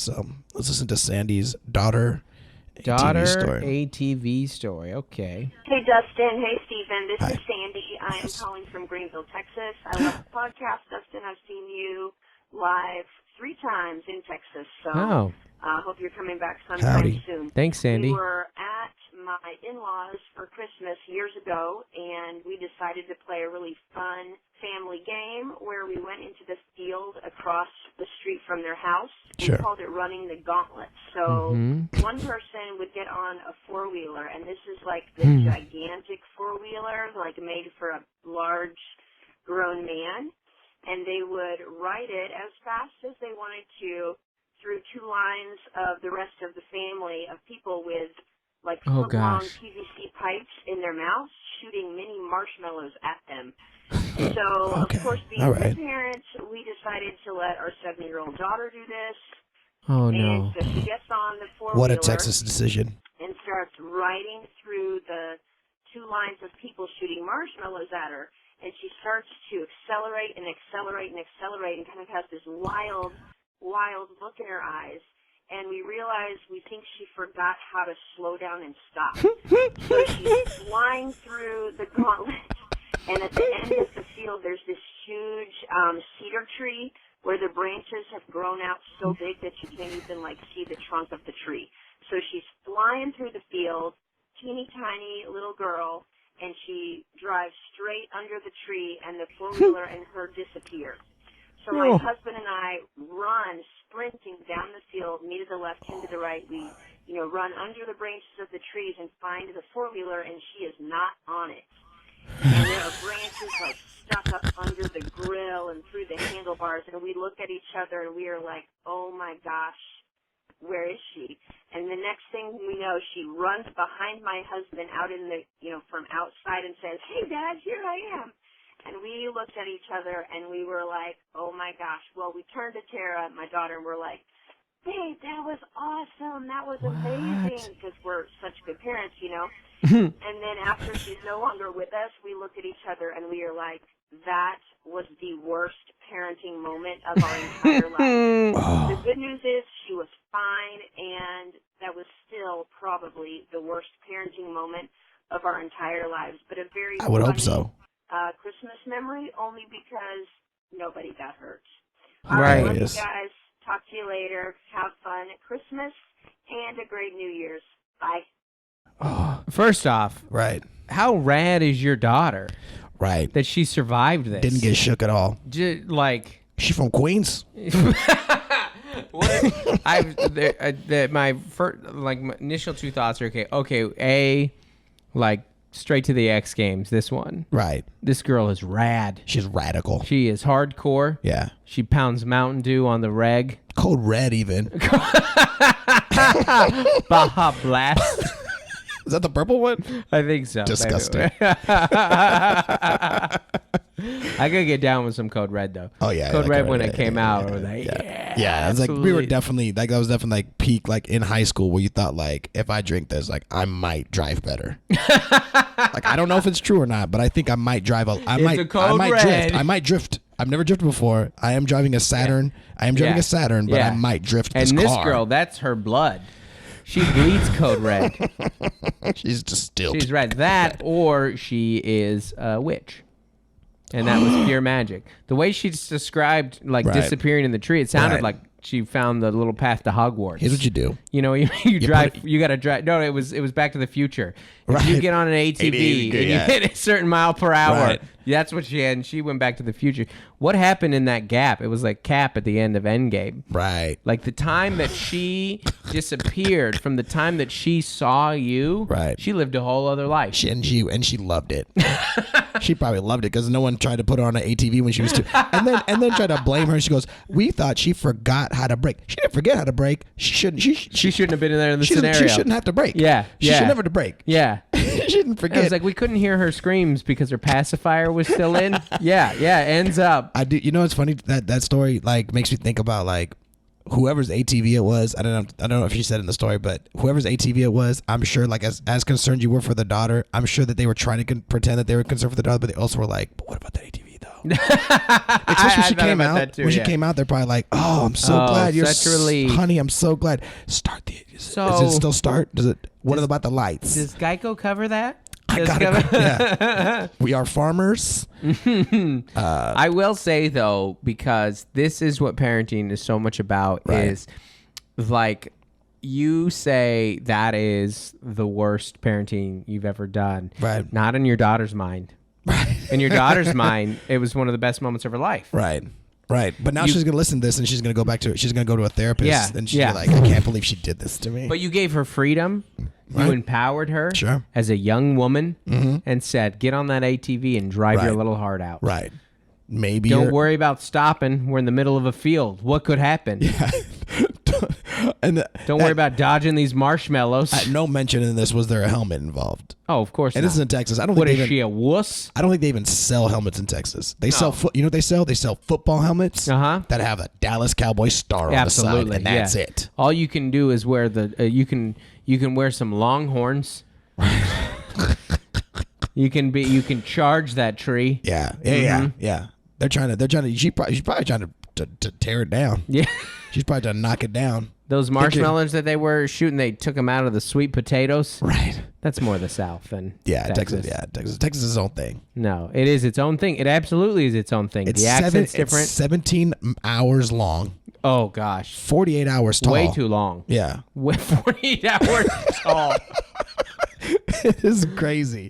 So let's listen to Sandy's daughter ATV story. Okay. Hey, Dustin. Hey, Stephen. This Hi. is Sandy. I am calling from Greenville, Texas. I love the podcast, Dustin. I've seen you live 3 times in Texas. So I hope you're coming back sometime soon. Thanks, Sandy. We were at my in-laws for Christmas years ago, and we decided to play a really fun family game where we went into the field across the street from their house. Sure. We called it running the gauntlet. So one person would get on a four-wheeler, and this is like the gigantic four-wheeler, like made for a large grown man, and they would ride it as fast as they wanted to through 2 lines of the rest of the family of people with like foot-long PVC pipes in their mouths, shooting mini marshmallows at them. So, of course, being good parents, we decided to let our 7-year-old daughter do this. Oh, and so she gets on the four-wheeler. What a Texas decision. And starts riding through the 2 lines of people shooting marshmallows at her. And she starts to accelerate and accelerate and accelerate and kind of has this wild look in her eyes. And we realize we think she forgot how to slow down and stop. So she's flying through the gauntlet. And at the end of the field, there's this huge cedar tree where the branches have grown out so big that you can't even, like, see the trunk of the tree. So she's flying through the field, teeny tiny little girl, and she drives straight under the tree, and the four-wheeler and her disappear. So my husband and I run, sprinting down the field, me to the left, him to the right. We, run under the branches of the trees and find the four-wheeler, and she is not on it. And there are branches like stuck up under the grill and through the handlebars, and we look at each other and we are like, oh my gosh, where is she? And the next thing we know, she runs behind my husband out in the, from outside and says, hey Dad, here I am. And we looked at each other and we were like, oh my gosh. Well, we turned to Tara, my daughter, and we're like, babe, that was awesome. That was amazing. Because we're such good parents, And then after she's no longer with us, we look at each other and we are like, that was the worst parenting moment of our entire life. The good news is she was fine, and that was still probably the worst parenting moment of our entire lives. But a very I would hope so. Christmas memory, only because nobody got hurt. Right. Love you guys. Talk to you later. Have fun at Christmas and a great New Year's. Bye. First off, Right. how rad is your daughter Right. that she survived this? Didn't get shook at all. She from Queens? My initial 2 thoughts are okay. Straight to the X Games. This one, Right. This girl is rad. She's radical. She is hardcore. Yeah. She pounds Mountain Dew on the reg. Code Red even. Baja Blast. Is that the purple one? I think so. Disgusting. I could get down with some Code Red though. Oh yeah, Code Red when Red, it came out. Yeah, I was like, yeah. It's like we were definitely that was definitely like peak like in high school where you thought like if I drink this like I might drive better. Like I don't know if it's true or not, but I think I might drive. I might drift. I might drift. I've never drifted before. I am driving a Saturn. I am driving a Saturn, but I might drift this car. And this girl, that's her blood. She bleeds Code Red. She's distilled. She's red. That or she is a witch. And that was pure magic. The way she's described, disappearing in the tree, it sounded like she found the little path to Hogwarts. Here's what you do. You drive. You got to drive. No, it was Back to the Future. If you get on an ATV and you hit a certain mile per hour, that's what she had. And she went back to the future. What happened in that gap? It was like Cap at the end of Endgame. Right. Like the time that she disappeared from the time that she saw you. Right. She lived a whole other life. She loved it. She probably loved it because no one tried to put her on an ATV when she was 2. And then tried to blame her. She goes, "We thought she forgot how to brake. She didn't forget how to brake. She shouldn't. She shouldn't have been in there in the scenario. She shouldn't have to brake. Yeah. She should never to brake. Yeah. She didn't forget. It was like we couldn't hear her screams because her pacifier was still in. Yeah. Ends up. I do. You know, it's funny that story like makes me think about like whoever's ATV it was. I don't know if she said in the story, but whoever's ATV it was, I'm sure like as concerned you were for the daughter, I'm sure that they were trying to pretend that they were concerned for the daughter, but they also were like, but what about the ATV though? Especially when she came out. When she came out, they're probably like, "Oh, I'm so glad you're such a relief, honey. I'm so glad." Start the. Does it still start? Does it? What about the lights? Does Geico cover that? Yeah. We are farmers. I will say though, because this is what parenting is so much about, is like you say that is the worst parenting you've ever done. Right. Not in your daughter's mind. Right. In your daughter's mind, it was one of the best moments of her life. Right. Right. But now she's going to listen to this and she's going to go back to it. She's going to go to a therapist and she's like, I can't believe she did this to me. But you gave her freedom. You empowered her as a young woman and said, get on that ATV and drive your little heart out. Right. Maybe don't worry about stopping. We're in the middle of a field. What could happen? Yeah. Don't worry about dodging these marshmallows. No mention in this was there a helmet involved. Oh, of course. And this is in Texas. I don't what think is she, a wuss? I don't think they even sell helmets in Texas. They sell you know what they sell? They sell football helmets that have a Dallas Cowboys star on the side, and that's it. All you can do is wear the you can wear some Longhorns. You can charge that tree. Yeah. They're trying to. She's probably trying to tear it down. Yeah. She's probably trying to knock it down. Those marshmallows that they were shooting, they took them out of the sweet potatoes. Right. That's more the South than Texas. Texas is its own thing. No, it is its own thing. It absolutely is its own thing. The accent's different. It's 17 hours long. Oh, gosh. 48 hours tall. Way too long. Yeah. 48 hours tall. It is crazy.